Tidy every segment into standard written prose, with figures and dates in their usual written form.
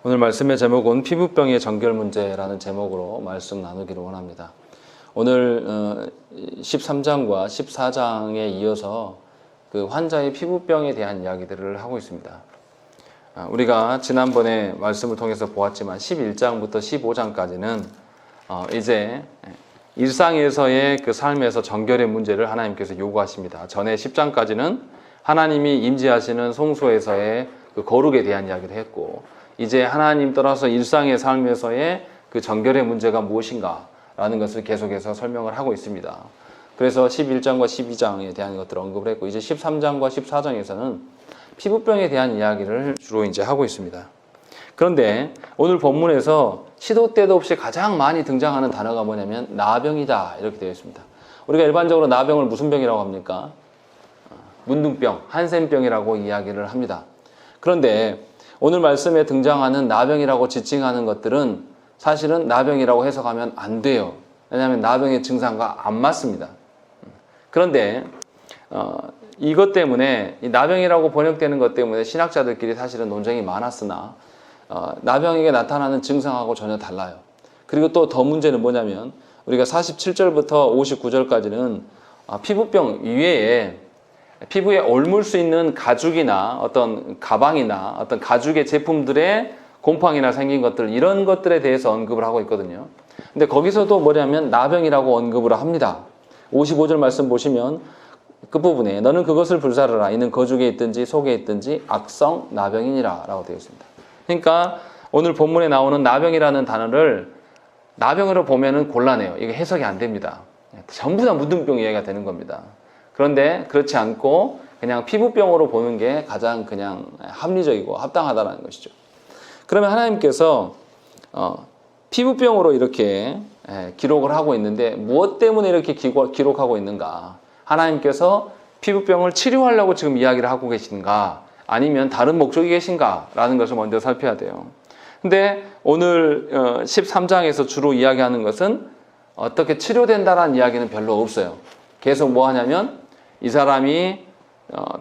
오늘 말씀의 제목은 피부병의 정결 문제라는 제목으로 말씀 나누기를 원합니다. 오늘 13장과 14장에 이어서 그 환자의 피부병에 대한 이야기들을 하고 있습니다. 우리가 지난번에 말씀을 통해서 보았지만 11장부터 15장까지는 이제 일상에서의 그 삶에서 정결의 문제를 하나님께서 요구하십니다. 전에 10장까지는 하나님이 임재하시는 성소에서의 그 거룩에 대한 이야기를 했고, 이제 하나님 따라서 일상의 삶에서의 그 정결의 문제가 무엇인가 라는 것을 계속해서 설명을 하고 있습니다. 그래서 11장과 12장에 대한 것들을 언급을 했고, 이제 13장과 14장에서는 피부병에 대한 이야기를 주로 이제 하고 있습니다. 그런데 오늘 본문에서 시도 때도 없이 가장 많이 등장하는 단어가 뭐냐면 나병이다 이렇게 되어 있습니다. 우리가 일반적으로 나병을 무슨 병이라고 합니까? 문둥병, 한센병이라고 이야기를 합니다. 그런데 오늘 말씀에 등장하는 나병이라고 지칭하는 것들은 사실은 나병이라고 해석하면 안 돼요. 왜냐하면 나병의 증상과 안 맞습니다. 그런데 이것 때문에 이 나병이라고 번역되는 것 때문에 신학자들끼리 사실은 논쟁이 많았으나 나병에게 나타나는 증상하고 전혀 달라요. 그리고 또 더 문제는 뭐냐면 우리가 47절부터 59절까지는 피부병 이외에 피부에 옮을 수 있는 가죽이나 어떤 가방이나 어떤 가죽의 제품들의 곰팡이나 생긴 것들, 이런 것들에 대해서 언급을 하고 있거든요. 근데 거기서도 뭐냐면 나병이라고 언급을 합니다. 55절 말씀 보시면 끝부분에 너는 그것을 불사르라. 이는 거죽에 있든지 속에 있든지 악성 나병이니라 라고 되어 있습니다. 그러니까 오늘 본문에 나오는 나병이라는 단어를 나병으로 보면은 곤란해요. 이게 해석이 안 됩니다. 전부 다 문둥병 이야기가 되는 겁니다. 그런데 그렇지 않고 그냥 피부병으로 보는 게 가장 그냥 합리적이고 합당하다는 것이죠. 그러면 하나님께서 피부병으로 이렇게 기록을 하고 있는데 무엇 때문에 이렇게 기록하고 있는가? 하나님께서 피부병을 치료하려고 지금 이야기를 하고 계신가? 아니면 다른 목적이 계신가? 라는 것을 먼저 살펴야 돼요. 근데 오늘 13장에서 주로 이야기하는 것은 어떻게 치료된다라는 이야기는 별로 없어요. 계속 뭐 하냐면 이 사람이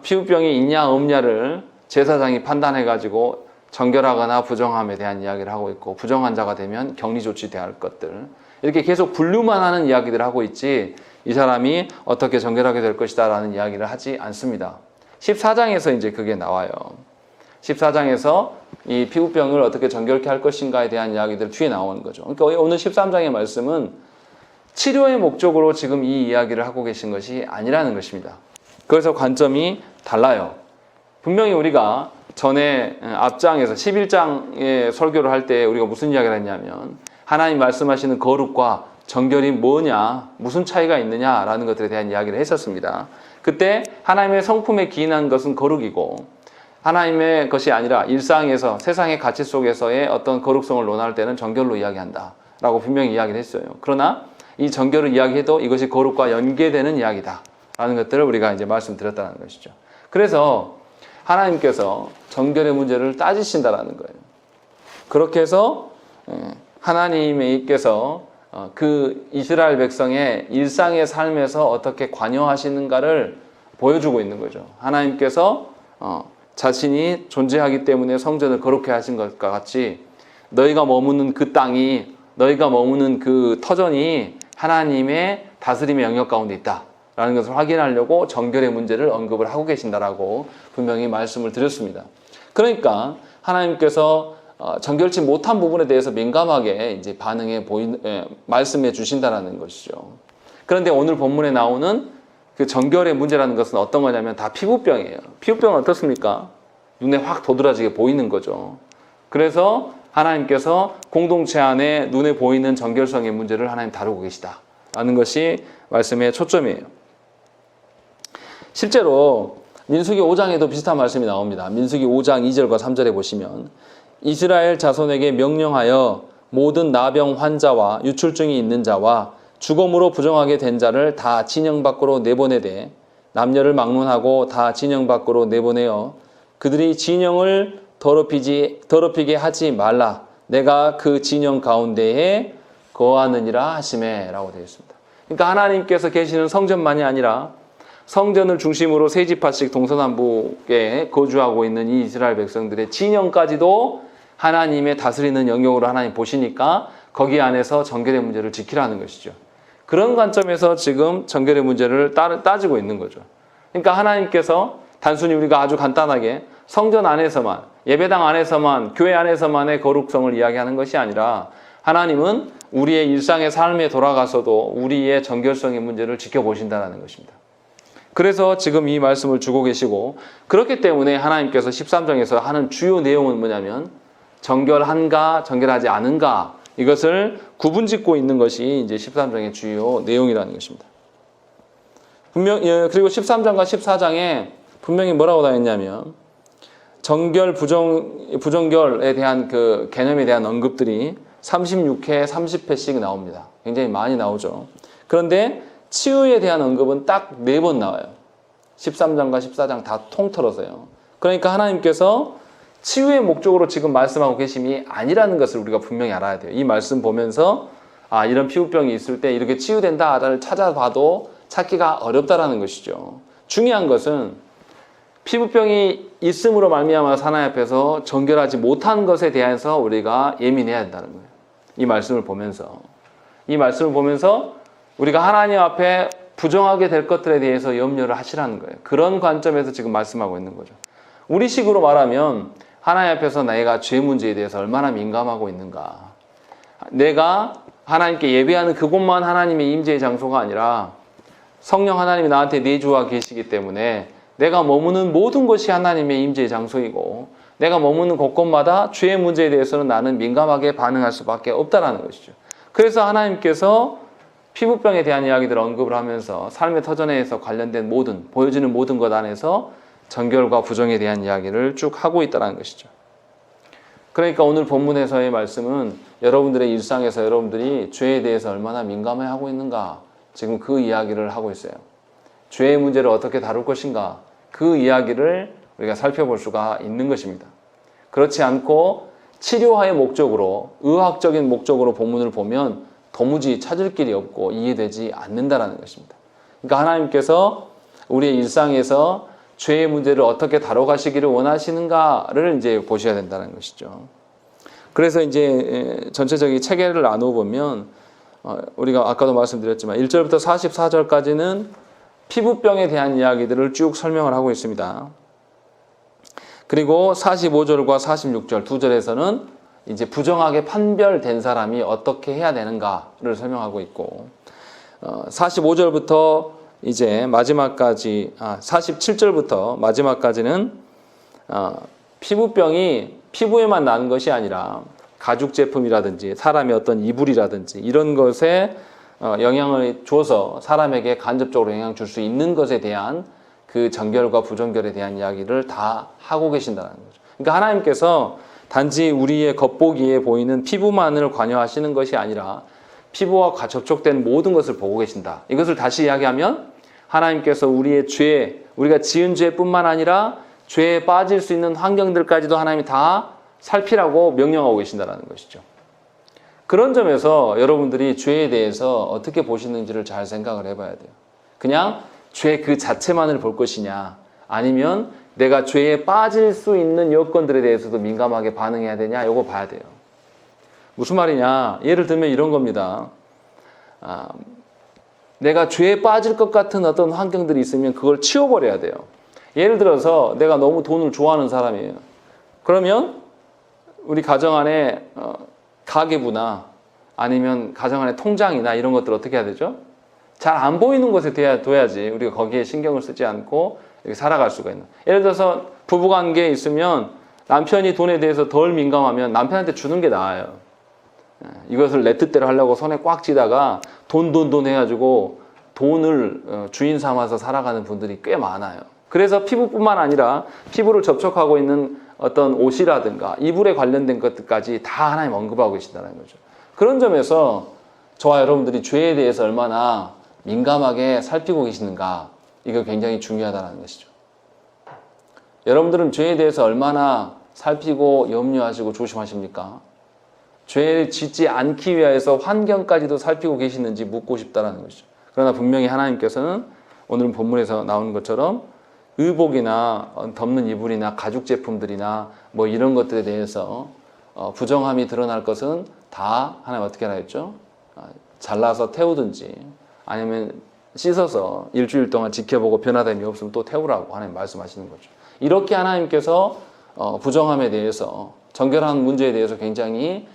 피부병이 있냐 없냐를 제사장이 판단해가지고 정결하거나 부정함에 대한 이야기를 하고 있고, 부정한 자가 되면 격리 조치 대할 것들, 이렇게 계속 분류만 하는 이야기들을 하고 있지 이 사람이 어떻게 정결하게 될 것이다 라는 이야기를 하지 않습니다. 14장에서 이제 그게 나와요. 14장에서 이 피부병을 어떻게 정결케 할 것인가에 대한 이야기들 뒤에 나오는 거죠. 그러니까 오늘 13장의 말씀은 치료의 목적으로 지금 이 이야기를 하고 계신 것이 아니라는 것입니다. 그래서 관점이 달라요. 분명히 우리가 전에 앞장에서 11장의 설교를 할 때 우리가 무슨 이야기를 했냐면 하나님 말씀하시는 거룩과 정결이 뭐냐, 무슨 차이가 있느냐라는 것들에 대한 이야기를 했었습니다. 그때 하나님의 성품에 기인한 것은 거룩이고, 하나님의 것이 아니라 일상에서 세상의 가치 속에서의 어떤 거룩성을 논할 때는 정결로 이야기한다 라고 분명히 이야기를 했어요. 그러나 이 정결을 이야기해도 이것이 거룩과 연계되는 이야기다 라는 것들을 우리가 이제 말씀드렸다는 것이죠. 그래서 하나님께서 정결의 문제를 따지신다라는 거예요. 그렇게 해서 하나님께서 그 이스라엘 백성의 일상의 삶에서 어떻게 관여하시는가를 보여주고 있는 거죠. 하나님께서 자신이 존재하기 때문에 성전을 거룩해 하신 것과 같이 너희가 머무는 그 땅이, 너희가 머무는 그 터전이 하나님의 다스림의 영역 가운데 있다라는 것을 확인하려고 정결의 문제를 언급을 하고 계신다라고 분명히 말씀을 드렸습니다. 그러니까 하나님께서 정결치 못한 부분에 대해서 민감하게 이제 말씀해 주신다라는 것이죠. 그런데 오늘 본문에 나오는 그 정결의 문제라는 것은 어떤 거냐면 다 피부병이에요. 피부병은 어떻습니까? 눈에 확 도드라지게 보이는 거죠. 그래서 하나님께서 공동체 안에 눈에 보이는 정결성의 문제를 하나님 다루고 계시다라는 것이 말씀의 초점이에요. 실제로 민수기 5장에도 비슷한 말씀이 나옵니다. 민수기 5장 2절과 3절에 보시면 이스라엘 자손에게 명령하여 모든 나병 환자와 유출증이 있는 자와 죽음으로 부정하게 된 자를 다 진영 밖으로 내보내되 남녀를 막론하고 다 진영 밖으로 내보내어 그들이 진영을 더럽히게 하지 말라. 내가 그 진영 가운데에 거하느니라 하시매 라고 되어 있습니다. 그러니까 하나님께서 계시는 성전만이 아니라 성전을 중심으로 세 지파씩 동서남북에 거주하고 있는 이 이스라엘 백성들의 진영까지도 하나님의 다스리는 영역으로 하나님 보시니까 거기 안에서 정결의 문제를 지키라는 것이죠. 그런 관점에서 지금 정결의 문제를 따지고 있는 거죠. 그러니까 하나님께서 단순히 우리가 아주 간단하게 성전 안에서만, 예배당 안에서만, 교회 안에서만의 거룩성을 이야기하는 것이 아니라 하나님은 우리의 일상의 삶에 돌아가서도 우리의 정결성의 문제를 지켜보신다는 것입니다. 그래서 지금 이 말씀을 주고 계시고, 그렇기 때문에 하나님께서 13장에서 하는 주요 내용은 뭐냐면 정결한가 정결하지 않은가, 이것을 구분짓고 있는 것이 이제 13장의 주요 내용이라는 것입니다. 그리고 13장과 14장에 분명히 뭐라고 다 했냐면 정결, 부정결에 대한 그 개념에 대한 언급들이 36회, 30회씩 나옵니다. 굉장히 많이 나오죠. 그런데 치유에 대한 언급은 딱 4번 나와요. 13장과 14장 다 통틀어서요. 그러니까 하나님께서 치유의 목적으로 지금 말씀하고 계심이 아니라는 것을 우리가 분명히 알아야 돼요. 이 말씀 보면서 이런 피부병이 있을 때 이렇게 치유된다를 찾아봐도 찾기가 어렵다라는 것이죠. 중요한 것은 피부병이 있음으로 말미암아 하나님 앞에서 정결하지 못한 것에 대해서 우리가 예민해야 된다는 거예요. 이 말씀을 보면서 우리가 하나님 앞에 부정하게 될 것들에 대해서 염려를 하시라는 거예요. 그런 관점에서 지금 말씀하고 있는 거죠. 우리식으로 말하면 하나님 앞에서 내가 죄 문제에 대해서 얼마나 민감하고 있는가. 내가 하나님께 예배하는 그곳만 하나님의 임재의 장소가 아니라 성령 하나님이 나한테 내주와 계시기 때문에 내가 머무는 모든 것이 하나님의 임재의 장소이고, 내가 머무는 곳곳마다 죄의 문제에 대해서는 나는 민감하게 반응할 수밖에 없다는 것이죠. 그래서 하나님께서 피부병에 대한 이야기들을 언급을 하면서 삶의 터전에서 관련된 보여지는 모든 것 안에서 정결과 부정에 대한 이야기를 쭉 하고 있다는 것이죠. 그러니까 오늘 본문에서의 말씀은 여러분들의 일상에서 여러분들이 죄에 대해서 얼마나 민감해하고 있는가, 지금 그 이야기를 하고 있어요. 죄의 문제를 어떻게 다룰 것인가, 그 이야기를 우리가 살펴볼 수가 있는 것입니다. 그렇지 않고 치료와의 목적으로, 의학적인 목적으로 본문을 보면 도무지 찾을 길이 없고 이해되지 않는다는 것입니다. 그러니까 하나님께서 우리의 일상에서 죄의 문제를 어떻게 다뤄가시기를 원하시는가를 이제 보셔야 된다는 것이죠. 그래서 이제 전체적인 체계를 나누어 보면 우리가 아까도 말씀드렸지만 1절부터 44절까지는 피부병에 대한 이야기들을 쭉 설명을 하고 있습니다. 그리고 45절과 46절 두 절에서는 이제 부정하게 판별된 사람이 어떻게 해야 되는가를 설명하고 있고, 45절부터 이제 마지막까지 47절부터 마지막까지는 피부병이 피부에만 나는 것이 아니라 가죽 제품이라든지 사람의 어떤 이불이라든지 이런 것에 영향을 줘서 사람에게 간접적으로 영향을 줄 수 있는 것에 대한 그 정결과 부정결에 대한 이야기를 다 하고 계신다는 거죠. 그러니까 하나님께서 단지 우리의 겉보기에 보이는 피부만을 관여하시는 것이 아니라 피부와 접촉된 모든 것을 보고 계신다. 이것을 다시 이야기하면 하나님께서 우리의 죄, 우리가 지은 죄뿐만 아니라 죄에 빠질 수 있는 환경들까지도 하나님이 다 살피라고 명령하고 계신다는 것이죠. 그런 점에서 여러분들이 죄에 대해서 어떻게 보시는지를 잘 생각을 해봐야 돼요. 그냥 죄 그 자체만을 볼 것이냐, 아니면 내가 죄에 빠질 수 있는 여건들에 대해서도 민감하게 반응해야 되냐, 이거 봐야 돼요. 무슨 말이냐, 예를 들면 이런 겁니다. 내가 죄에 빠질 것 같은 어떤 환경들이 있으면 그걸 치워버려야 돼요. 예를 들어서 내가 너무 돈을 좋아하는 사람이에요. 그러면 우리 가정 안에 가계부나 아니면 가정 안에 통장이나 이런 것들 어떻게 해야 되죠? 잘 안 보이는 곳에 둬야지 우리가 거기에 신경을 쓰지 않고 이렇게 살아갈 수가 있는. 예를 들어서 부부관계에 있으면 남편이 돈에 대해서 덜 민감하면 남편한테 주는 게 나아요. 이것을 내 뜻대로 하려고 손에 꽉 쥐다가 돈 해가지고 돈을 주인 삼아서 살아가는 분들이 꽤 많아요. 그래서 피부뿐만 아니라 피부를 접촉하고 있는 어떤 옷이라든가 이불에 관련된 것들까지 다 하나님 언급하고 계신다는 거죠. 그런 점에서 저와 여러분들이 죄에 대해서 얼마나 민감하게 살피고 계시는가, 이거 굉장히 중요하다는 것이죠. 여러분들은 죄에 대해서 얼마나 살피고 염려하시고 조심하십니까? 죄를 짓지 않기 위해서 환경까지도 살피고 계시는지 묻고 싶다는 것이죠. 그러나 분명히 하나님께서는 오늘 본문에서 나오는 것처럼 의복이나 덮는 이불이나 가죽 제품들이나 뭐 이런 것들에 대해서 부정함이 드러날 것은 다 하나님 어떻게 하라 했죠? 잘라서 태우든지 아니면 씻어서 일주일 동안 지켜보고 변화됨이 없으면 또 태우라고 하나님 말씀하시는 거죠. 이렇게 하나님께서 부정함에 대해서 정결한 문제에 대해서 굉장히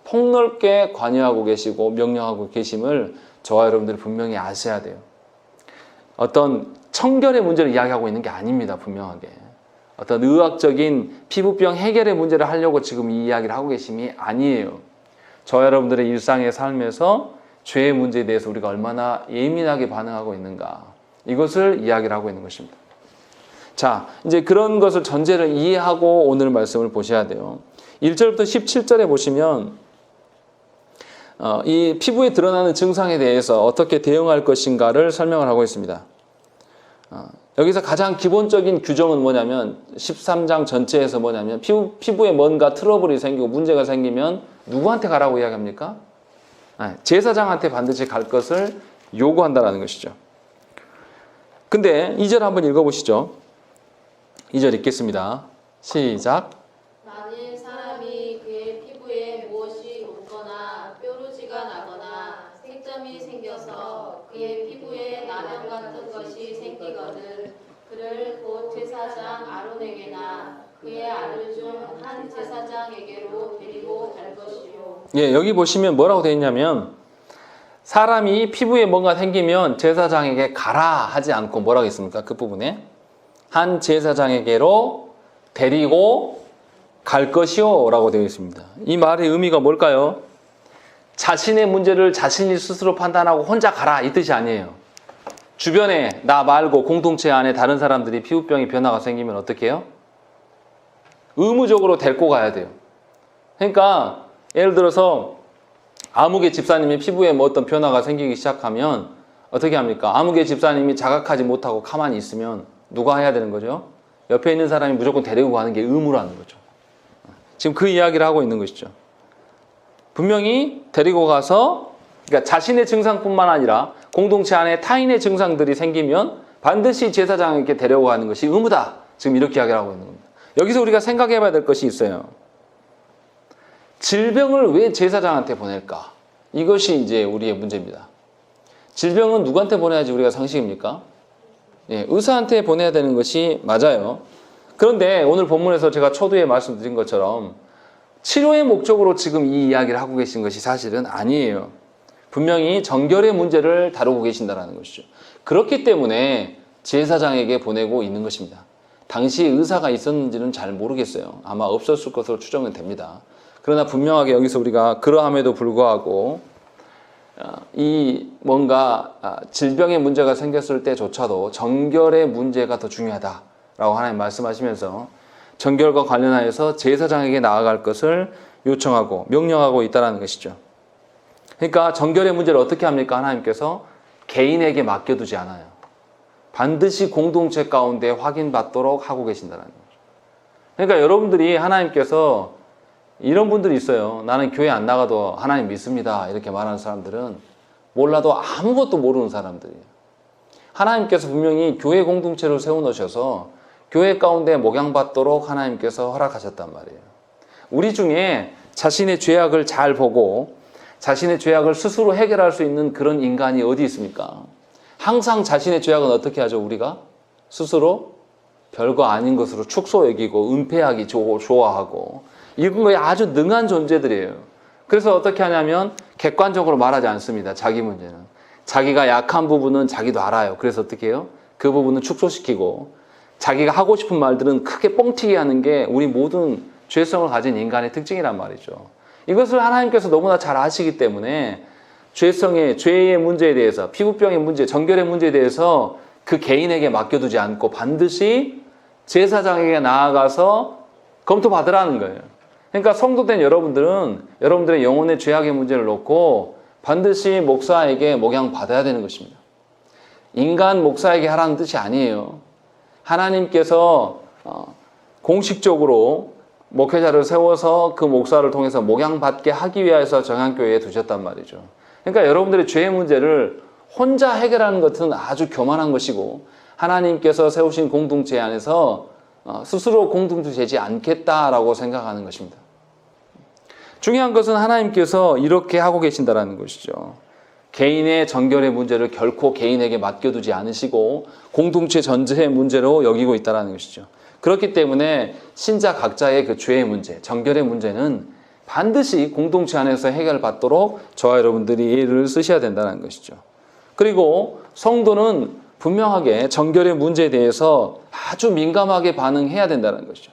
폭넓게 관여하고 계시고 명령하고 계심을 저와 여러분들이 분명히 아셔야 돼요. 어떤 청결의 문제를 이야기하고 있는 게 아닙니다. 분명하게. 어떤 의학적인 피부병 해결의 문제를 하려고 지금 이 이야기를 하고 계심이 아니에요. 저와 여러분들의 일상의 삶에서 죄의 문제에 대해서 우리가 얼마나 예민하게 반응하고 있는가, 이것을 이야기를 하고 있는 것입니다. 자, 이제 그런 것을 전제를 이해하고 오늘 말씀을 보셔야 돼요. 1절부터 17절에 보시면 이 피부에 드러나는 증상에 대해서 어떻게 대응할 것인가를 설명을 하고 있습니다. 여기서 가장 기본적인 규정은 뭐냐면 13장 전체에서 뭐냐면 피부에 뭔가 트러블이 생기고 문제가 생기면 누구한테 가라고 이야기합니까? 제사장한테 반드시 갈 것을 요구한다는 것이죠. 근데 2절 한번 읽어보시죠. 2절 읽겠습니다. 시작. 만일 사람이 그의 피부에 무엇이 돋거나 뾰루지가 나거나 색점이 생겨서 그의 피부에 나병 같은 것이 생기거든 그를 곧 제사장 아론에게나 그의 아들 중 한 제사장에게로 데리고 갈 것이요. 예, 여기 보시면 뭐라고 되어 있냐면 사람이 피부에 뭔가 생기면 제사장에게 가라 하지 않고 뭐라고 했습니까? 그 부분에 한 제사장에게로 데리고 갈 것이요 라고 되어 있습니다. 이 말의 의미가 뭘까요? 자신의 문제를 자신이 스스로 판단하고 혼자 가라 이 뜻이 아니에요. 주변에 나 말고 공동체 안에 다른 사람들이 피부병이 변화가 생기면 어떻게 해요? 의무적으로 데리고 가야 돼요. 그러니까 예를 들어서 아무개 집사님이 피부에 뭐 어떤 변화가 생기기 시작하면 어떻게 합니까? 아무개 집사님이 자각하지 못하고 가만히 있으면 누가 해야 되는 거죠? 옆에 있는 사람이 무조건 데리고 가는 게 의무라는 거죠. 지금 그 이야기를 하고 있는 것이죠. 분명히 데리고 가서 그러니까 자신의 증상뿐만 아니라 공동체 안에 타인의 증상들이 생기면 반드시 제사장에게 데려고 가는 것이 의무다. 지금 이렇게 이야기를 하고 있는 겁니다. 여기서 우리가 생각해 봐야 될 것이 있어요. 질병을 왜 제사장한테 보낼까? 이것이 이제 우리의 문제입니다. 질병은 누구한테 보내야지 우리가 상식입니까? 예, 의사한테 보내야 되는 것이 맞아요. 그런데 오늘 본문에서 제가 초두에 말씀드린 것처럼 치료의 목적으로 지금 이 이야기를 하고 계신 것이 사실은 아니에요. 분명히 정결의 문제를 다루고 계신다는 것이죠. 그렇기 때문에 제사장에게 보내고 있는 것입니다. 당시 의사가 있었는지는 잘 모르겠어요. 아마 없었을 것으로 추정은 됩니다. 그러나 분명하게 여기서 우리가 그러함에도 불구하고 이 뭔가 질병의 문제가 생겼을 때조차도 정결의 문제가 더 중요하다라고 하나님 말씀하시면서 정결과 관련하여서 제사장에게 나아갈 것을 요청하고 명령하고 있다는 것이죠. 그러니까 정결의 문제를 어떻게 합니까? 하나님께서 개인에게 맡겨두지 않아요. 반드시 공동체 가운데 확인받도록 하고 계신다는 거죠. 그러니까 여러분들이 하나님께서 이런 분들이 있어요. 나는 교회 안 나가도 하나님 믿습니다. 이렇게 말하는 사람들은 몰라도 아무것도 모르는 사람들이에요. 하나님께서 분명히 교회 공동체를 세워놓으셔서 교회 가운데 목양받도록 하나님께서 허락하셨단 말이에요. 우리 중에 자신의 죄악을 잘 보고 자신의 죄악을 스스로 해결할 수 있는 그런 인간이 어디 있습니까? 항상 자신의 죄악은 어떻게 하죠? 우리가 스스로 별거 아닌 것으로 축소 여기고 은폐하기 좋아하고 이런 거에 아주 능한 존재들이에요. 그래서 어떻게 하냐면 객관적으로 말하지 않습니다. 자기 문제는. 자기가 약한 부분은 자기도 알아요. 그래서 어떻게 해요? 그 부분은 축소시키고 자기가 하고 싶은 말들은 크게 뻥튀기 하는 게 우리 모든 죄성을 가진 인간의 특징이란 말이죠. 이것을 하나님께서 너무나 잘 아시기 때문에 죄의 문제에 대해서, 피부병의 문제, 정결의 문제에 대해서 그 개인에게 맡겨두지 않고 반드시 제사장에게 나아가서 검토받으라는 거예요. 그러니까 성도된 여러분들은 여러분들의 영혼의 죄악의 문제를 놓고 반드시 목사에게 목양받아야 되는 것입니다. 인간 목사에게 하라는 뜻이 아니에요. 하나님께서 공식적으로 목회자를 세워서 그 목사를 통해서 목양받게 하기 위해서 정향교회에 두셨단 말이죠. 그러니까 여러분들의 죄의 문제를 혼자 해결하는 것은 아주 교만한 것이고 하나님께서 세우신 공동체 안에서 스스로 공동체 되지 않겠다라고 생각하는 것입니다. 중요한 것은 하나님께서 이렇게 하고 계신다라는 것이죠. 개인의 정결의 문제를 결코 개인에게 맡겨두지 않으시고 공동체 전체의 문제로 여기고 있다는 것이죠. 그렇기 때문에 신자 각자의 그 죄의 문제, 정결의 문제는 반드시 공동체 안에서 해결받도록 저와 여러분들이 애를 쓰셔야 된다는 것이죠. 그리고 성도는 분명하게 정결의 문제에 대해서 아주 민감하게 반응해야 된다는 것이죠.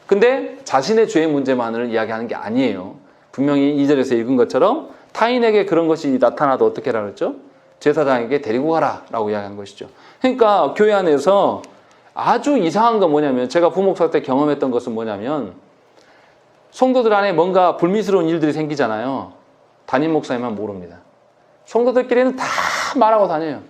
근데 자신의 죄의 문제만을 이야기하는 게 아니에요. 분명히 2절에서 읽은 것처럼 타인에게 그런 것이 나타나도 어떻게 하라 그랬죠? 제사장에게 데리고 가라 라고 이야기한 것이죠. 그러니까 교회 안에서 아주 이상한 건 뭐냐면, 제가 부목사 때 경험했던 것은 뭐냐면, 성도들 안에 뭔가 불미스러운 일들이 생기잖아요. 담임 목사님만 모릅니다. 성도들끼리는 다 말하고 다녀요.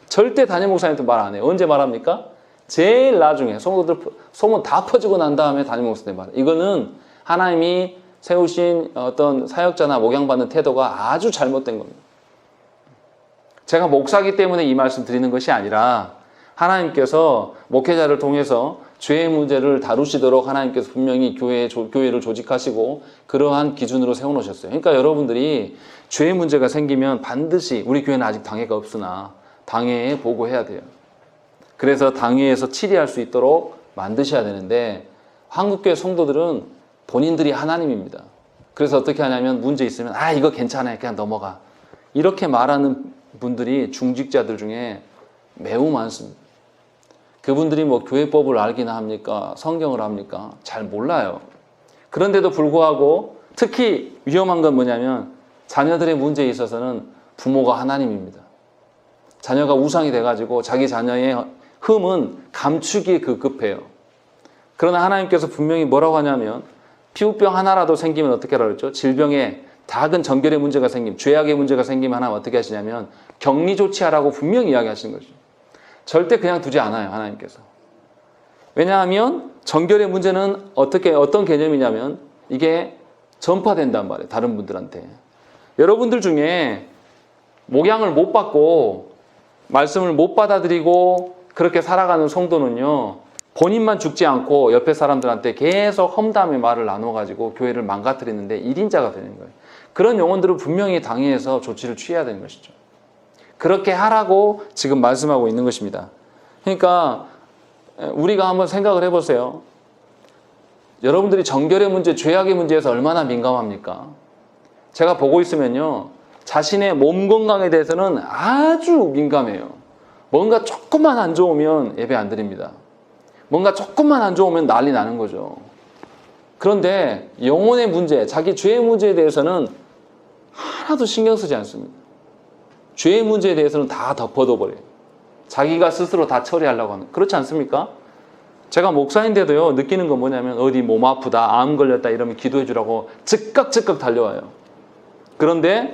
절대 담임 목사님도 말 안 해요. 언제 말합니까? 제일 나중에 성도들 소문 다 퍼지고 난 다음에 담임 목사님 말해요. 이거는 하나님이 세우신 어떤 사역자나 목양받는 태도가 아주 잘못된 겁니다. 제가 목사기 때문에 이 말씀 드리는 것이 아니라 하나님께서 목회자를 통해서 죄의 문제를 다루시도록 하나님께서 분명히 교회를 조직하시고 그러한 기준으로 세워놓으셨어요. 그러니까 여러분들이 죄의 문제가 생기면 반드시, 우리 교회는 아직 당회가 없으나 당회에 보고해야 돼요. 그래서 당회에서 치리할 수 있도록 만드셔야 되는데, 한국교회 성도들은 본인들이 하나님입니다. 그래서 어떻게 하냐면, 문제 있으면 이거 괜찮아요, 그냥 넘어가, 이렇게 말하는 분들이 중직자들 중에 매우 많습니다. 그분들이 뭐 교회법을 알기나 합니까? 성경을 합니까? 잘 몰라요. 그런데도 불구하고 특히 위험한 건 뭐냐면, 자녀들의 문제에 있어서는 부모가 하나님입니다. 자녀가 우상이 돼가지고 자기 자녀의 흠은 감추기에 급급해요. 그러나 하나님께서 분명히 뭐라고 하냐면, 피부병 하나라도 생기면 어떻게 하라고 했죠? 질병에 작은 정결의 문제가 생기면, 죄악의 문제가 생기면 하나면 어떻게 하시냐면 격리 조치하라고 분명히 이야기하시는 거죠. 절대 그냥 두지 않아요, 하나님께서. 왜냐하면 정결의 문제는 어떤 개념이냐면, 이게 전파된단 말이에요, 다른 분들한테. 여러분들 중에 목양을 못 받고 말씀을 못 받아들이고 그렇게 살아가는 성도는요, 본인만 죽지 않고 옆에 사람들한테 계속 험담의 말을 나눠가지고 교회를 망가뜨리는데 1인자가 되는 거예요. 그런 영혼들은 분명히 당회에서 조치를 취해야 되는 것이죠. 그렇게 하라고 지금 말씀하고 있는 것입니다. 그러니까 우리가 한번 생각을 해보세요. 여러분들이 정결의 문제, 죄악의 문제에서 얼마나 민감합니까? 제가 보고 있으면요, 자신의 몸 건강에 대해서는 아주 민감해요. 뭔가 조금만 안 좋으면 예배 안 드립니다. 뭔가 조금만 안 좋으면 난리 나는 거죠. 그런데 영혼의 문제, 자기 죄의 문제에 대해서는 하나도 신경 쓰지 않습니다. 죄의 문제에 대해서는 다 덮어둬버려요. 자기가 스스로 다 처리하려고 하는. 그렇지 않습니까? 제가 목사인데도요, 느끼는 건 뭐냐면, 어디 몸 아프다, 암 걸렸다 이러면 기도해 주라고 즉각 달려와요. 그런데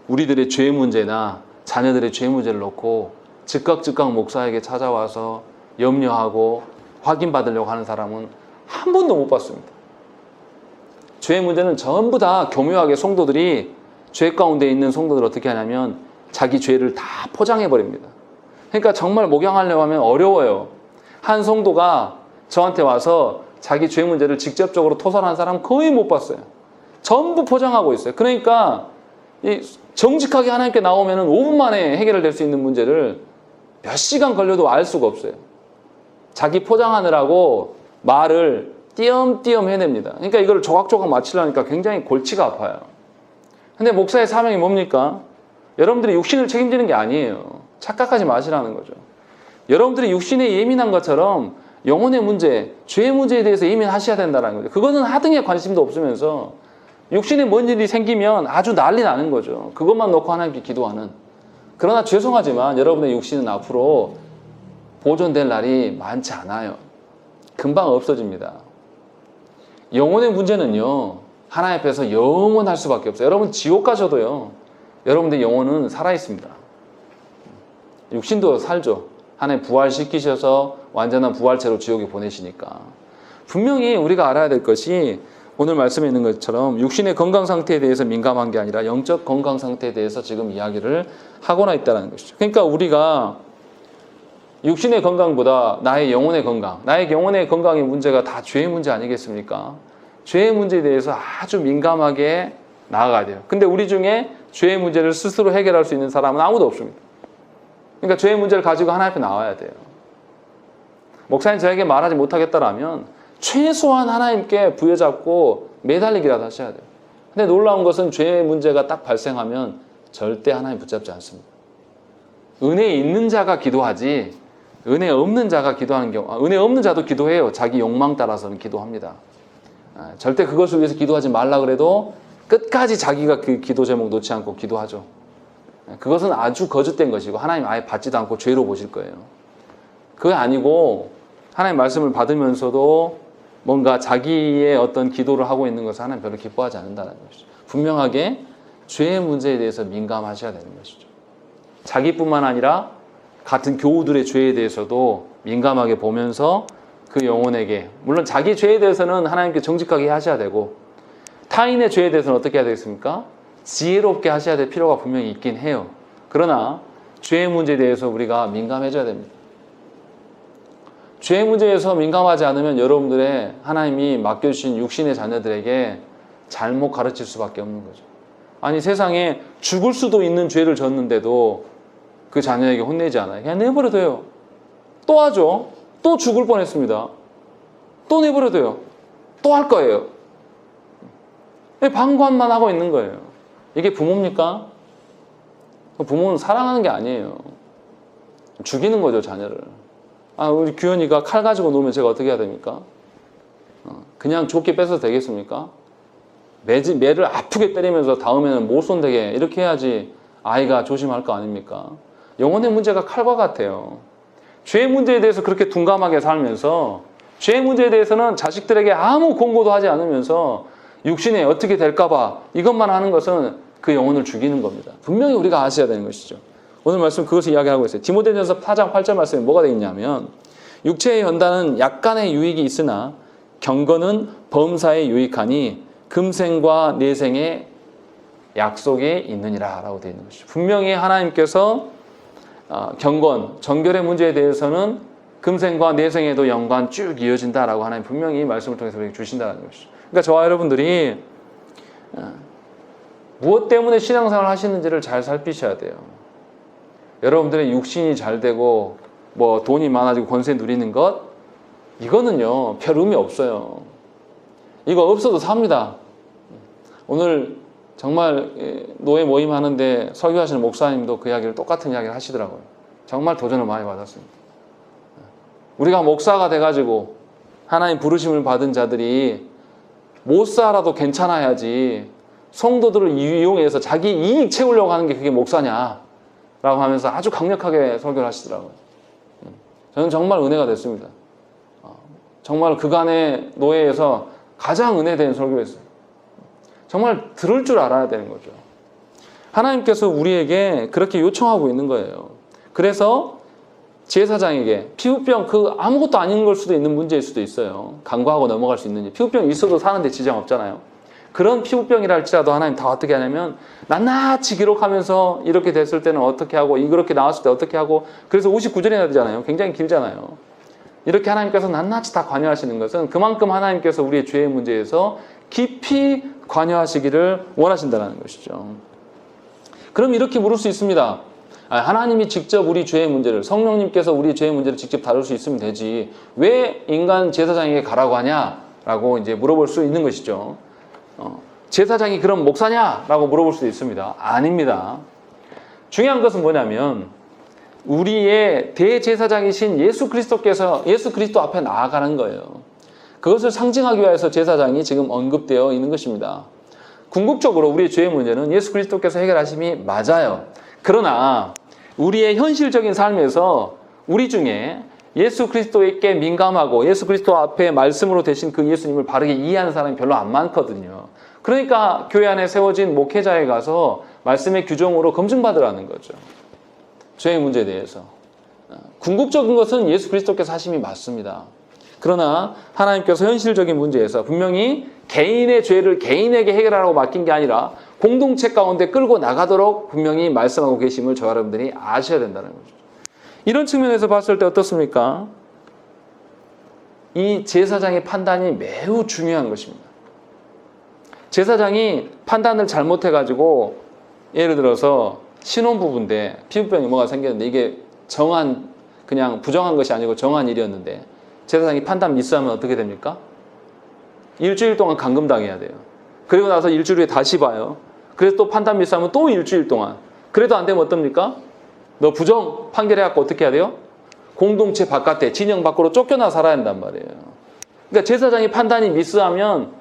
우리들의 죄 문제나 자녀들의 죄 문제를 놓고 즉각 목사에게 찾아와서 염려하고 확인받으려고 하는 사람은 한 번도 못 봤습니다. 죄의 문제는 전부 다 교묘하게 성도들이, 죄 가운데 있는 성도들 어떻게 하냐면 자기 죄를 다 포장해버립니다. 그러니까 정말 목양하려고 하면 어려워요. 한 성도가 저한테 와서 자기 죄 문제를 직접적으로 토설한 사람 거의 못 봤어요. 전부 포장하고 있어요. 그러니까 정직하게 하나님께 나오면 5분 만에 해결될 수 있는 문제를 몇 시간 걸려도 알 수가 없어요. 자기 포장하느라고 말을 띄엄띄엄 해냅니다. 그러니까 이걸 조각조각 맞추려니까 굉장히 골치가 아파요. 근데 목사의 사명이 뭡니까? 여러분들이 육신을 책임지는 게 아니에요. 착각하지 마시라는 거죠. 여러분들이 육신에 예민한 것처럼 영혼의 문제, 죄의 문제에 대해서 예민하셔야 된다는 거죠. 그거는 하등에 관심도 없으면서 육신에 뭔 일이 생기면 아주 난리 나는 거죠. 그것만 놓고 하나님께 기도하는. 그러나 죄송하지만 여러분의 육신은 앞으로 보존될 날이 많지 않아요. 금방 없어집니다. 영혼의 문제는요, 하나님 앞에서 영원할 수밖에 없어요. 여러분 지옥 가셔도요, 여러분들의 영혼은 살아있습니다. 육신도 살죠. 하나님 부활시키셔서 완전한 부활체로 지옥에 보내시니까. 분명히 우리가 알아야 될 것이, 오늘 말씀에 있는 것처럼 육신의 건강 상태에 대해서 민감한 게 아니라 영적 건강 상태에 대해서 지금 이야기를 하고나 있다는 것이죠. 그러니까 우리가 육신의 건강보다 나의 영혼의 건강의 문제가 다 죄의 문제 아니겠습니까? 죄의 문제에 대해서 아주 민감하게 나아가야 돼요. 근데 우리 중에 죄의 문제를 스스로 해결할 수 있는 사람은 아무도 없습니다. 그러니까 죄의 문제를 가지고 하나님 앞에 나와야 돼요. 목사님 저에게 말하지 못하겠다라면 최소한 하나님께 부여잡고 매달리기라도 하셔야 돼요. 근데 놀라운 것은 죄의 문제가 딱 발생하면 절대 하나님 붙잡지 않습니다. 은혜 있는 자가 기도하지 은혜 없는 자가 기도하는 경우, 은혜 없는 자도 기도해요. 자기 욕망 따라서는 기도합니다. 절대 그것을 위해서 기도하지 말라 그래도 끝까지 자기가 그 기도 제목 놓지 않고 기도하죠. 그것은 아주 거짓된 것이고 하나님 아예 받지도 않고 죄로 보실 거예요. 그게 아니고 하나님 말씀을 받으면서도 뭔가 자기의 어떤 기도를 하고 있는 것을 하나님 별로 기뻐하지 않는다는 것이죠. 분명하게 죄의 문제에 대해서 민감하셔야 되는 것이죠. 자기뿐만 아니라 같은 교우들의 죄에 대해서도 민감하게 보면서 그 영혼에게, 물론 자기 죄에 대해서는 하나님께 정직하게 하셔야 되고 타인의 죄에 대해서는 어떻게 해야 되겠습니까? 지혜롭게 하셔야 될 필요가 분명히 있긴 해요. 그러나 죄의 문제에 대해서 우리가 민감해져야 됩니다. 죄의 문제에서 민감하지 않으면 여러분들의 하나님이 맡겨주신 육신의 자녀들에게 잘못 가르칠 수밖에 없는 거죠. 아니 세상에 죽을 수도 있는 죄를 졌는데도 그 자녀에게 혼내지 않아요. 그냥 내버려둬요. 또 하죠. 또 죽을 뻔했습니다. 또 내버려둬요. 또 할 거예요. 방관만 하고 있는 거예요. 이게 부모입니까? 부모는 사랑하는 게 아니에요. 죽이는 거죠, 자녀를. 우리 규현이가 칼 가지고 놀면 제가 어떻게 해야 됩니까? 그냥 좋게 뺏어도 되겠습니까? 매를 아프게 때리면서 다음에는 못 손대게 이렇게 해야지 아이가 조심할 거 아닙니까? 영혼의 문제가 칼과 같아요. 죄의 문제에 대해서 그렇게 둔감하게 살면서 죄의 문제에 대해서는 자식들에게 아무 공고도 하지 않으면서 육신에 어떻게 될까봐 이것만 하는 것은 그 영혼을 죽이는 겁니다. 분명히 우리가 아셔야 되는 것이죠. 오늘 말씀 그것을 이야기하고 있어요. 디모데전서 4장 8절 말씀에 뭐가 되어 있냐면 육체의 연단은 약간의 유익이 있으나 경건은 범사에 유익하니 금생과 내생의 약속에 있느니라 라고 되어 있는 것이죠. 분명히 하나님께서 경건, 정결의 문제에 대해서는 금생과 내생에도 연관 쭉 이어진다라고 하나님 분명히 말씀을 통해서 우리에게 주신다는 것이죠. 그러니까 저와 여러분들이 무엇 때문에 신앙생활을 하시는지를 잘 살피셔야 돼요. 여러분들의 육신이 잘 되고 뭐 돈이 많아지고 권세 누리는 것 이거는요 별 의미 없어요. 이거 없어도 삽니다. 오늘 정말 노예 모임 하는데 설교하시는 목사님도 그 이야기를 똑같은 이야기를 하시더라고요. 정말 도전을 많이 받았습니다. 우리가 목사가 돼가지고 하나님 부르심을 받은 자들이 못 살아도 괜찮아야지 성도들을 이용해서 자기 이익 채우려고 하는 게 그게 목사냐 라고 하면서 아주 강력하게 설교를 하시더라고요. 저는 정말 은혜가 됐습니다. 정말 그간의 노예에서 가장 은혜된 설교였어요. 정말 들을 줄 알아야 되는 거죠. 하나님께서 우리에게 그렇게 요청하고 있는 거예요. 그래서 제사장에게 피부병 그 아무것도 아닌 걸 수도 있는 문제일 수도 있어요. 간과하고 넘어갈 수 있는지. 피부병 있어도 사는데 지장 없잖아요. 그런 피부병이라 할지라도 하나님 다 어떻게 하냐면 낱낱이 기록하면서 이렇게 됐을 때는 어떻게 하고 이렇게 나왔을 때 어떻게 하고 그래서 59절이나 되잖아요. 굉장히 길잖아요. 이렇게 하나님께서 낱낱이 다 관여하시는 것은 그만큼 하나님께서 우리의 죄의 문제에서 깊이 관여하시기를 원하신다는 것이죠. 그럼 이렇게 물을 수 있습니다. 하나님이 직접 우리 죄의 문제를 성령님께서 우리 죄의 문제를 직접 다룰 수 있으면 되지 왜 인간 제사장에게 가라고 하냐라고 이제 물어볼 수 있는 것이죠. 제사장이 그럼 목사냐? 라고 물어볼 수도 있습니다. 아닙니다. 중요한 것은 뭐냐면 우리의 대제사장이신 예수 그리스도께서 예수 그리스도 앞에 나아가는 거예요. 그것을 상징하기 위해서 제사장이 지금 언급되어 있는 것입니다. 궁극적으로 우리의 죄의 문제는 예수 그리스도께서 해결하심이 맞아요. 그러나 우리의 현실적인 삶에서 우리 중에 예수 그리스도에게 민감하고 예수 그리스도 앞에 말씀으로 되신 그 예수님을 바르게 이해하는 사람이 별로 안 많거든요. 그러니까 교회 안에 세워진 목회자에 가서 말씀의 규정으로 검증받으라는 거죠. 죄의 문제에 대해서. 궁극적인 것은 예수 그리스도께서 하심이 맞습니다. 그러나 하나님께서 현실적인 문제에서 분명히 개인의 죄를 개인에게 해결하라고 맡긴 게 아니라 공동체 가운데 끌고 나가도록 분명히 말씀하고 계심을 저와 여러분들이 아셔야 된다는 거죠. 이런 측면에서 봤을 때 어떻습니까? 이 제사장의 판단이 매우 중요한 것입니다. 제사장이 판단을 잘못해가지고 예를 들어서 신혼부부인데 피부병이 뭐가 생겼는데 이게 그냥 부정한 것이 아니고 정한 일이었는데 제사장이 판단 미스하면 어떻게 됩니까? 일주일 동안 감금당해야 돼요. 그리고 나서 일주일 후에 다시 봐요. 그래서 또 판단 미스하면 또 일주일 동안. 그래도 안 되면 어떻습니까? 너 부정 판결해갖고 어떻게 해야 돼요? 공동체 바깥에 진영 밖으로 쫓겨나 살아야 한단 말이에요. 그러니까 제사장이 판단이 미스하면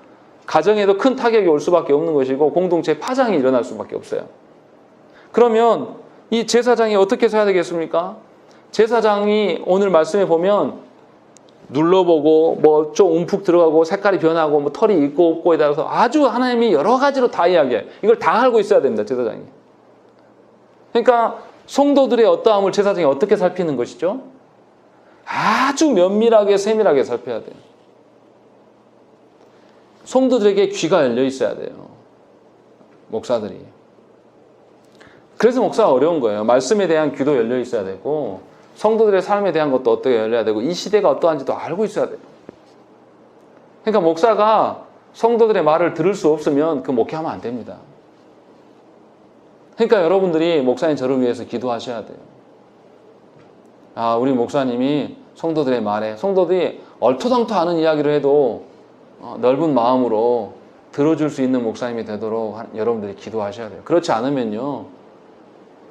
가정에도 큰 타격이 올 수밖에 없는 것이고 공동체 파장이 일어날 수밖에 없어요. 그러면 이 제사장이 어떻게 해야 되겠습니까? 제사장이 오늘 말씀에 보면 눌러보고 뭐 좀 움푹 들어가고 색깔이 변하고 뭐 털이 있고 없고에 따라서 아주 하나님이 여러 가지로 다 이야기해요. 이걸 다 알고 있어야 됩니다. 제사장이. 그러니까 성도들의 어떠함을 제사장이 어떻게 살피는 것이죠? 아주 면밀하게 세밀하게 살펴야 돼요. 성도들에게 귀가 열려 있어야 돼요. 목사들이. 그래서 목사가 어려운 거예요. 말씀에 대한 귀도 열려 있어야 되고 성도들의 삶에 대한 것도 어떻게 열려야 되고 이 시대가 어떠한지도 알고 있어야 돼요. 그러니까 목사가 성도들의 말을 들을 수 없으면 그 목회하면 안 됩니다. 그러니까 여러분들이 목사님 저를 위해서 기도하셔야 돼요. 아, 우리 목사님이 성도들의 말에 성도들이 얼토당토 하는 이야기를 해도 넓은 마음으로 들어줄 수 있는 목사님이 되도록 여러분들이 기도하셔야 돼요. 그렇지 않으면요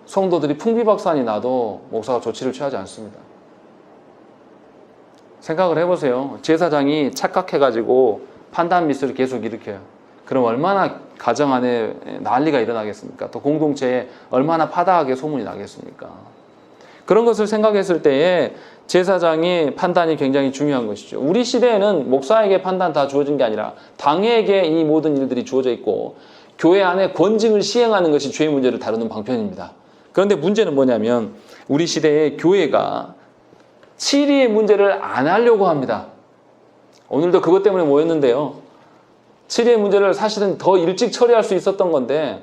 성도들이 풍비박산이 나도 목사가 조치를 취하지 않습니다. 생각을 해보세요. 제사장이 착각해가지고 판단 미스를 계속 일으켜요. 그럼 얼마나 가정 안에 난리가 일어나겠습니까? 또 공동체에 얼마나 파다하게 소문이 나겠습니까? 그런 것을 생각했을 때에 제사장의 판단이 굉장히 중요한 것이죠. 우리 시대에는 목사에게 판단 다 주어진 게 아니라 당회에게 이 모든 일들이 주어져 있고 교회 안에 권징을 시행하는 것이 죄의 문제를 다루는 방편입니다. 그런데 문제는 뭐냐면 우리 시대에 교회가 치리의 문제를 안 하려고 합니다. 오늘도 그것 때문에 모였는데요. 치리의 문제를 사실은 더 일찍 처리할 수 있었던 건데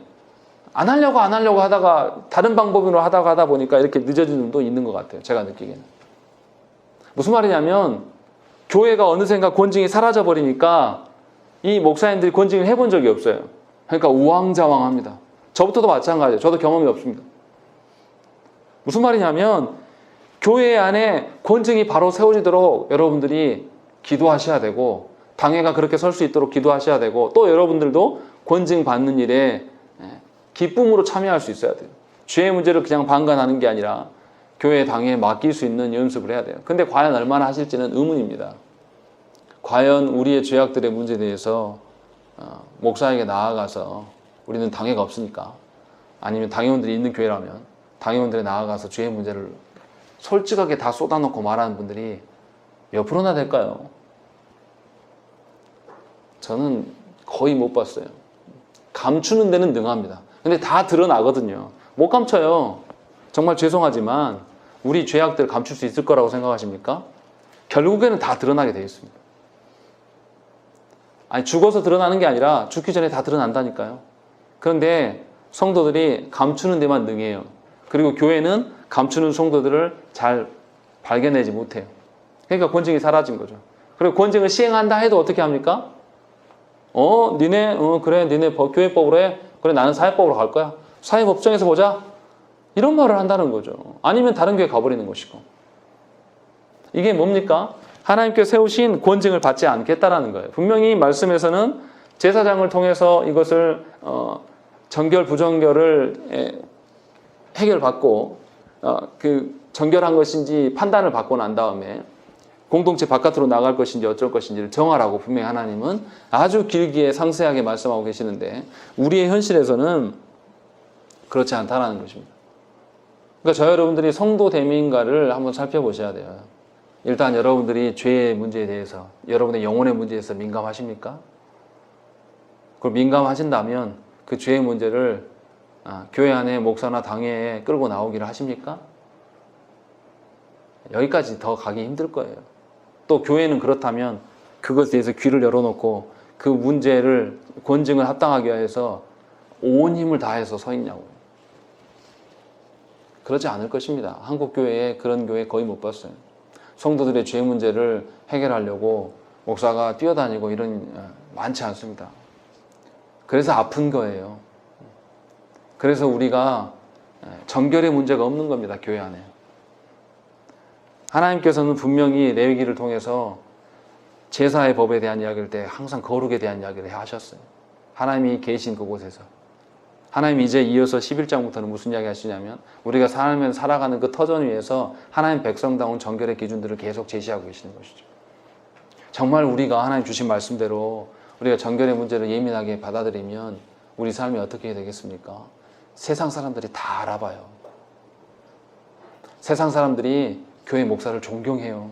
안 하려고 하다가 다른 방법으로 하다 보니까 이렇게 늦어진 점도 있는 것 같아요. 제가 느끼기에는. 무슨 말이냐면 교회가 어느샌가 권징이 사라져버리니까 이 목사님들이 권징을 해본 적이 없어요. 그러니까 우왕좌왕합니다. 저부터도 마찬가지예요. 저도 경험이 없습니다. 무슨 말이냐면 교회 안에 권징이 바로 세워지도록 여러분들이 기도하셔야 되고 당회가 그렇게 설 수 있도록 기도하셔야 되고 또 여러분들도 권징 받는 일에 기쁨으로 참여할 수 있어야 돼요. 죄의 문제를 그냥 방관하는 게 아니라 교회 당회에 맡길 수 있는 연습을 해야 돼요. 근데 과연 얼마나 하실지는 의문입니다. 과연 우리의 죄악들의 문제에 대해서 목사에게 나아가서 우리는 당회가 없으니까 아니면 당회원들이 있는 교회라면 당회원들에 나아가서 죄의 문제를 솔직하게 다 쏟아놓고 말하는 분들이 몇 프로나 될까요? 저는 거의 못 봤어요. 감추는 데는 능합니다. 근데 다 드러나거든요. 못 감춰요. 정말 죄송하지만 우리 죄악들 감출 수 있을 거라고 생각하십니까? 결국에는 다 드러나게 되어 있습니다. 아니 죽어서 드러나는 게 아니라 죽기 전에 다 드러난다니까요. 그런데 성도들이 감추는 데만 능해요. 그리고 교회는 감추는 성도들을 잘 발견내지 못해요. 그러니까 권징이 사라진 거죠. 그리고 권징을 시행한다 해도 어떻게 합니까? 그래 니네 교회법으로 해. 그래 나는 사회법으로 갈 거야. 사회법정에서 보자. 이런 말을 한다는 거죠. 아니면 다른 교회 가버리는 것이고. 이게 뭡니까? 하나님께 세우신 권징을 받지 않겠다라는 거예요. 분명히 말씀에서는 제사장을 통해서 이것을 정결 부정결을 해결받고 그 정결한 것인지 판단을 받고 난 다음에 공동체 바깥으로 나갈 것인지 어쩔 것인지를 정하라고 분명히 하나님은 아주 길게 상세하게 말씀하고 계시는데 우리의 현실에서는 그렇지 않다라는 것입니다. 그러니까 저 여러분들이 성도 됨인가를 한번 살펴보셔야 돼요. 일단 여러분들이 죄의 문제에 대해서 여러분의 영혼의 문제에 대해서 민감하십니까? 그걸 민감하신다면 그 죄의 문제를 교회 안에 목사나 당회에 끌고 나오기를 하십니까? 여기까지 더 가기 힘들 거예요. 또 교회는 그렇다면 그것에 대해서 귀를 열어놓고 그 문제를 권징을 합당하게 위해서 온 힘을 다해서 서 있냐고요. 그렇지 않을 것입니다. 한국 교회에 그런 교회 거의 못 봤어요. 성도들의 죄 문제를 해결하려고 목사가 뛰어다니고 이런 많지 않습니다. 그래서 아픈 거예요. 그래서 우리가 정결의 문제가 없는 겁니다. 교회 안에. 하나님께서는 분명히 레위기를 통해서 제사의 법에 대한 이야기를 때 항상 거룩에 대한 이야기를 하셨어요. 하나님이 계신 그곳에서. 하나님이 이제 이어서 11장부터는 무슨 이야기 하시냐면 우리가 살아가는 그 터전 위에서 하나님 백성다운 정결의 기준들을 계속 제시하고 계시는 것이죠. 정말 우리가 하나님 주신 말씀대로 우리가 정결의 문제를 예민하게 받아들이면 우리 삶이 어떻게 되겠습니까? 세상 사람들이 다 알아봐요. 세상 사람들이 교회 목사를 존경해요.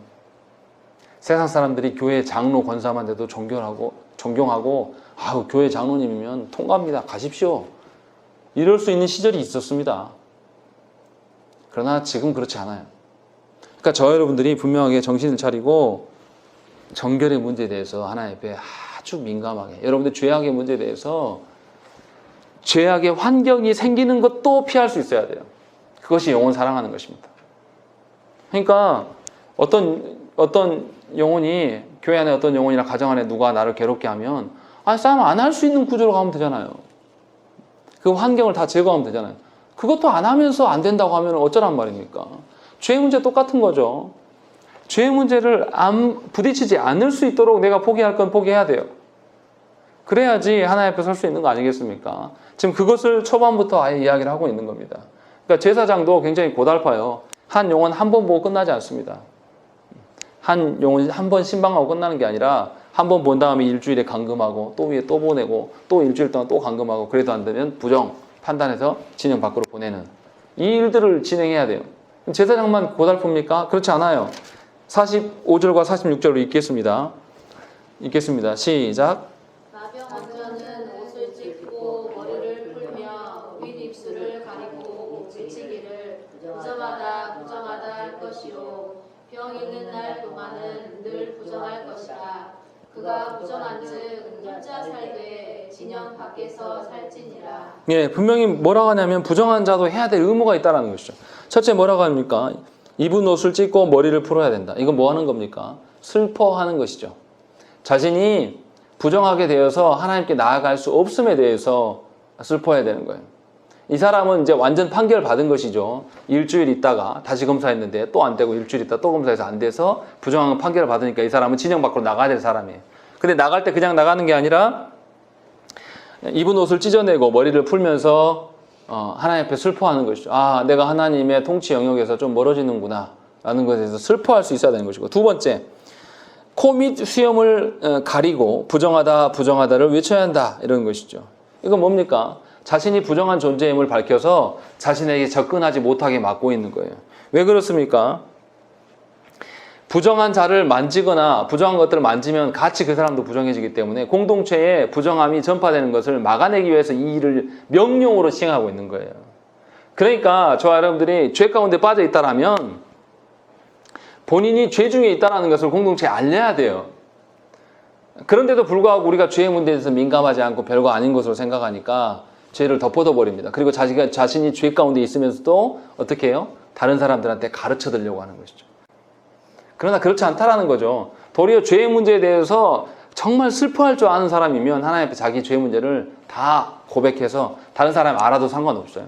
세상 사람들이 교회 장로 권사만 돼도 존경하고 아우 교회 장로님이면 통과합니다. 가십시오. 이럴 수 있는 시절이 있었습니다. 그러나 지금 그렇지 않아요. 그러니까 저 여러분들이 분명하게 정신을 차리고 정결의 문제에 대해서 하나님 앞에 아주 민감하게 여러분들 죄악의 문제에 대해서 죄악의 환경이 생기는 것도 피할 수 있어야 돼요. 그것이 영혼 사랑하는 것입니다. 그러니까 어떤 영혼이 교회 안에 어떤 영혼이나 가정 안에 누가 나를 괴롭게 하면 싸움 안 할 수 있는 구조로 가면 되잖아요. 그 환경을 다 제거하면 되잖아요. 그것도 안 하면서 안 된다고 하면 어쩌란 말입니까? 죄 문제 똑같은 거죠. 죄 문제를 부딪히지 않을 수 있도록 내가 포기할 건 포기해야 돼요. 그래야지 하나님 앞에 설 수 있는 거 아니겠습니까? 지금 그것을 초반부터 아예 이야기를 하고 있는 겁니다. 그러니까 제사장도 굉장히 고달파요. 한 영혼 한 번 보고 끝나지 않습니다. 한 영혼 한 번 신방하고 끝나는 게 아니라 한 번 본 다음에 일주일에 감금하고 또 위에 또 보내고 또 일주일 동안 또 감금하고 그래도 안 되면 부정 판단해서 진영 밖으로 보내는 이 일들을 진행해야 돼요. 제사장만 고달픕니까? 그렇지 않아요. 45절과 46절로 읽겠습니다. 시작. 나병 환자는 옷을 찢고 머리를 풀며 윗입술을 가리고 외치기를 부정하다 할 것이요 병 있는 날 동안은 늘 부정할 것이라. 그가 부정한즉 혼자 살되 진영 밖에서 살지니라. 예, 분명히 뭐라고 하냐면 부정한 자도 해야 될 의무가 있다는 것이죠. 첫째 뭐라고 합니까? 입은 옷을 찢고 머리를 풀어야 된다. 이건 뭐 하는 겁니까? 슬퍼하는 것이죠. 자신이 부정하게 되어서 하나님께 나아갈 수 없음에 대해서 슬퍼해야 되는 거예요. 이 사람은 이제 완전 판결 받은 것이죠. 일주일 있다가 다시 검사했는데 또 안 되고 일주일 있다 또 검사해서 안 돼서 부정한 판결을 받으니까 이 사람은 진영 밖으로 나가야 될 사람이에요. 근데 나갈 때 그냥 나가는 게 아니라 입은 옷을 찢어내고 머리를 풀면서 하나님 앞에 슬퍼하는 것이죠. 내가 하나님의 통치 영역에서 좀 멀어지는구나 라는 것에 대해서 슬퍼할 수 있어야 되는 것이고, 두 번째, 코 및 수염을 가리고 부정하다를 외쳐야 한다 이런 것이죠. 이건 뭡니까? 자신이 부정한 존재임을 밝혀서 자신에게 접근하지 못하게 막고 있는 거예요. 왜 그렇습니까? 부정한 자를 만지거나 부정한 것들을 만지면 같이 그 사람도 부정해지기 때문에 공동체에 부정함이 전파되는 것을 막아내기 위해서 이 일을 명령으로 시행하고 있는 거예요. 그러니까 저와 여러분들이 죄 가운데 빠져 있다라면 본인이 죄 중에 있다는 것을 공동체에 알려야 돼요. 그런데도 불구하고 우리가 죄의 문제에 대해서 민감하지 않고 별거 아닌 것으로 생각하니까 죄를 덮어둬 버립니다. 그리고 자신이 죄 가운데 있으면서도 어떻게 해요? 다른 사람들한테 가르쳐 드리려고 하는 것이죠. 그러나 그렇지 않다라는 거죠. 도리어 죄의 문제에 대해서 정말 슬퍼할 줄 아는 사람이면 하나님 앞에 자기 죄의 문제를 다 고백해서 다른 사람이 알아도 상관없어요.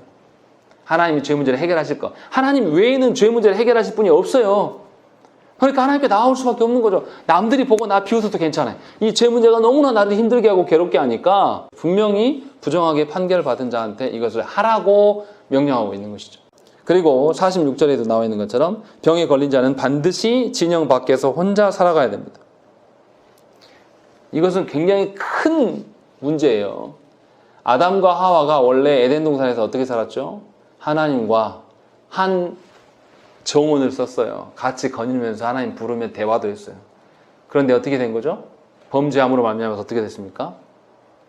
하나님이 죄 문제를 해결하실 거. 하나님 외에는 죄 문제를 해결하실 분이 없어요. 그러니까 하나님께 나올 수밖에 없는 거죠. 남들이 보고 나 비웃어도 괜찮아요. 이 죄 문제가 너무나 나를 힘들게 하고 괴롭게 하니까 분명히 부정하게 판결을 받은 자한테 이것을 하라고 명령하고 있는 것이죠. 그리고 46절에도 나와 있는 것처럼 병에 걸린 자는 반드시 진영 밖에서 혼자 살아가야 됩니다. 이것은 굉장히 큰 문제예요. 아담과 하와가 원래 에덴 동산에서 어떻게 살았죠? 하나님과 한 정원을 썼어요. 같이 거닐면서 하나님 부르며 대화도 했어요. 그런데 어떻게 된 거죠? 범죄함으로 말미암아서 어떻게 됐습니까?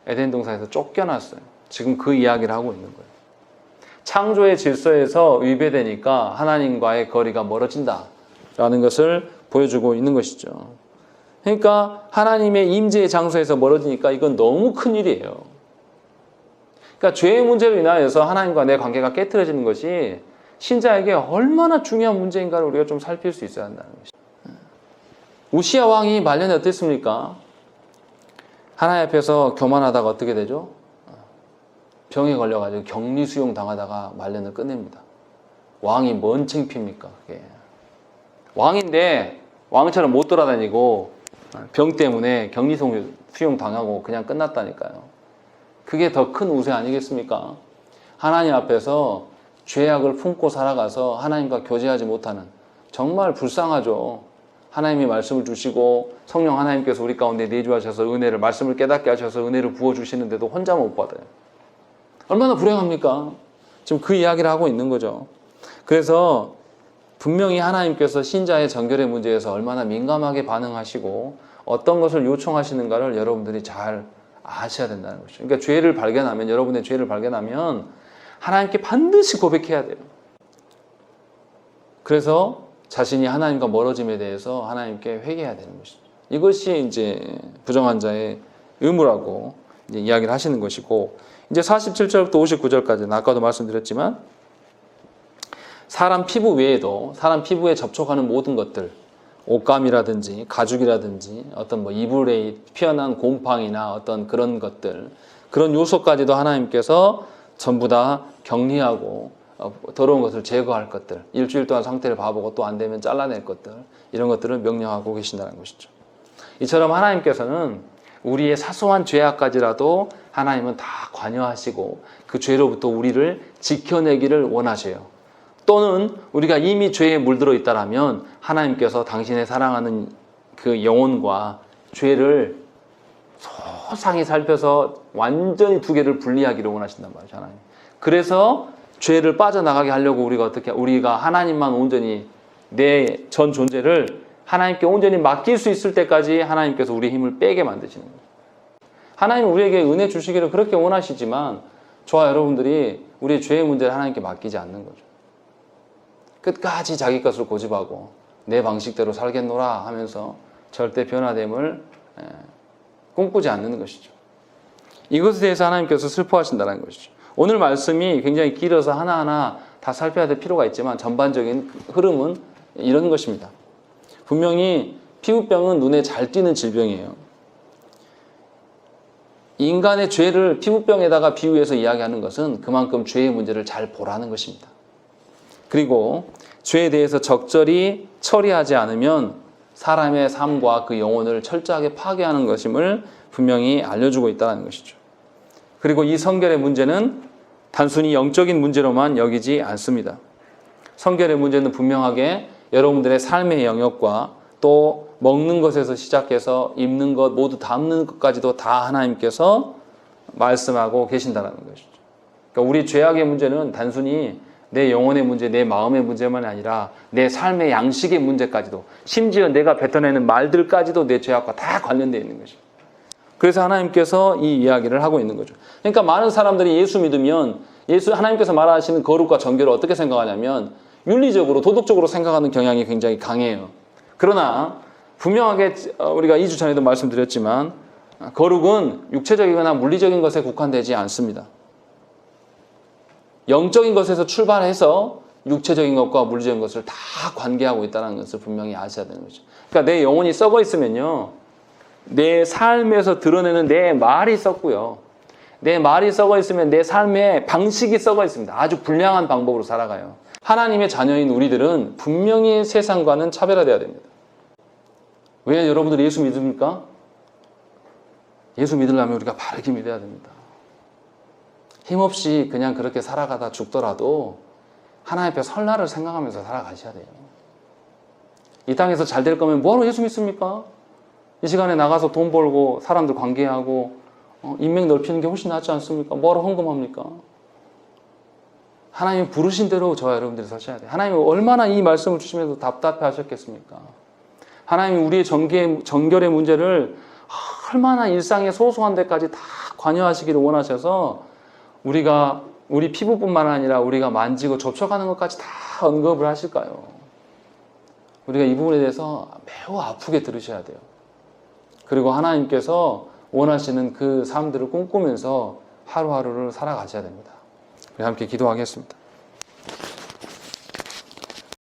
에덴 동산에서 쫓겨났어요. 지금 그 이야기를 하고 있는 거예요. 창조의 질서에서 위배되니까 하나님과의 거리가 멀어진다라는 것을 보여주고 있는 것이죠. 그러니까 하나님의 임재의 장소에서 멀어지니까 이건 너무 큰 일이에요. 그러니까 죄의 문제로 인하여서 하나님과 내 관계가 깨트려지는 것이 신자에게 얼마나 중요한 문제인가를 우리가 좀 살필 수 있어야 한다는 것이죠. 우시야 왕이 말년에 어땠습니까? 하나님 앞에서 교만하다가 어떻게 되죠? 병에 걸려가지고 격리 수용 당하다가 말년을 끝냅니다. 왕이 뭔 창피입니까? 그게. 왕인데 왕처럼 못 돌아다니고 병 때문에 격리 수용 당하고 그냥 끝났다니까요. 그게 더 큰 우세 아니겠습니까? 하나님 앞에서 죄악을 품고 살아가서 하나님과 교제하지 못하는, 정말 불쌍하죠. 하나님이 말씀을 주시고 성령 하나님께서 우리 가운데 내주하셔서 은혜를, 말씀을 깨닫게 하셔서 은혜를 부어주시는데도 혼자 못 받아요. 얼마나 불행합니까? 지금 그 이야기를 하고 있는 거죠. 그래서 분명히 하나님께서 신자의 정결의 문제에서 얼마나 민감하게 반응하시고 어떤 것을 요청하시는가를 여러분들이 잘 아셔야 된다는 것이죠. 그러니까 죄를 발견하면, 여러분의 죄를 발견하면 하나님께 반드시 고백해야 돼요. 그래서 자신이 하나님과 멀어짐에 대해서 하나님께 회개해야 되는 것이죠. 이것이 이제 부정한 자의 의무라고 이제 이야기를 하시는 것이고, 이제 47절부터 59절까지는 아까도 말씀드렸지만 사람 피부 외에도 사람 피부에 접촉하는 모든 것들, 옷감이라든지 가죽이라든지 어떤 뭐 이불에 피어난 곰팡이나 어떤 그런 것들, 그런 요소까지도 하나님께서 전부 다 격리하고 더러운 것을 제거할 것들, 일주일 동안 상태를 봐보고 또 안 되면 잘라낼 것들, 이런 것들을 명령하고 계신다는 것이죠. 이처럼 하나님께서는 우리의 사소한 죄악까지라도 하나님은 다 관여하시고 그 죄로부터 우리를 지켜내기를 원하셔요. 또는 우리가 이미 죄에 물들어 있다라면 하나님께서 당신의 사랑하는 그 영혼과 죄를 소상히 살펴서 완전히 두 개를 분리하기를 원하신단 말이죠, 하나님. 그래서 죄를 빠져나가게 하려고 우리가 하나님만 온전히, 내 전 존재를 하나님께 온전히 맡길 수 있을 때까지 하나님께서 우리의 힘을 빼게 만드시는 거예요. 하나님은 우리에게 은혜 주시기를 그렇게 원하시지만 저와 여러분들이 우리의 죄의 문제를 하나님께 맡기지 않는 거죠. 끝까지 자기 것을 고집하고 내 방식대로 살겠노라 하면서 절대 변화됨을 꿈꾸지 않는 것이죠. 이것에 대해서 하나님께서 슬퍼하신다는 것이죠. 오늘 말씀이 굉장히 길어서 하나하나 다 살펴야 될 필요가 있지만 전반적인 흐름은 이런 것입니다. 분명히 피부병은 눈에 잘 띄는 질병이에요. 인간의 죄를 피부병에다가 비유해서 이야기하는 것은 그만큼 죄의 문제를 잘 보라는 것입니다. 그리고 죄에 대해서 적절히 처리하지 않으면 사람의 삶과 그 영혼을 철저하게 파괴하는 것임을 분명히 알려주고 있다는 것이죠. 그리고 이 성결의 문제는 단순히 영적인 문제로만 여기지 않습니다. 성결의 문제는 분명하게 여러분들의 삶의 영역과 또 먹는 것에서 시작해서 입는 것, 모두 담는 것까지도 다 하나님께서 말씀하고 계신다는 것이죠. 그러니까 우리 죄악의 문제는 단순히 내 영혼의 문제, 내 마음의 문제만 아니라 내 삶의 양식의 문제까지도, 심지어 내가 뱉어내는 말들까지도 내 죄악과 다 관련되어 있는 것이죠. 그래서 하나님께서 이 이야기를 하고 있는 거죠. 그러니까 많은 사람들이 예수 믿으면 하나님께서 말하시는 거룩과 정결을 어떻게 생각하냐면 윤리적으로, 도덕적으로 생각하는 경향이 굉장히 강해요. 그러나 분명하게 우리가 2주 전에도 말씀드렸지만 거룩은 육체적이거나 물리적인 것에 국한되지 않습니다. 영적인 것에서 출발해서 육체적인 것과 물리적인 것을 다 관계하고 있다는 것을 분명히 아셔야 되는 거죠. 그러니까 내 영혼이 썩어 있으면요, 내 삶에서 드러내는 내 말이 썩고요, 내 말이 썩어 있으면 내 삶의 방식이 썩어 있습니다. 아주 불량한 방법으로 살아가요. 하나님의 자녀인 우리들은 분명히 세상과는 차별화되어야 됩니다. 왜 여러분들 예수 믿습니까? 예수 믿으려면 우리가 바르게 믿어야 됩니다. 힘없이 그냥 그렇게 살아가다 죽더라도 하나님 앞에 설날을 생각하면서 살아가셔야 돼요. 이 땅에서 잘 될 거면 뭐하러 예수 믿습니까? 이 시간에 나가서 돈 벌고 사람들 관계하고 인맥 넓히는 게 훨씬 낫지 않습니까? 뭐하러 헌금합니까? 하나님이 부르신 대로 저와 여러분들이 사셔야 돼요. 하나님이 얼마나 이 말씀을 주시면서 답답해 하셨겠습니까? 하나님이 우리의 정결의 문제를 얼마나 일상의 소소한 데까지 다 관여하시기를 원하셔서 우리 피부뿐만 아니라 우리가 만지고 접촉하는 것까지 다 언급을 하실까요? 우리가 이 부분에 대해서 매우 아프게 들으셔야 돼요. 그리고 하나님께서 원하시는 그 삶들을 꿈꾸면서 하루하루를 살아가셔야 됩니다. 우리 함께 기도하겠습니다.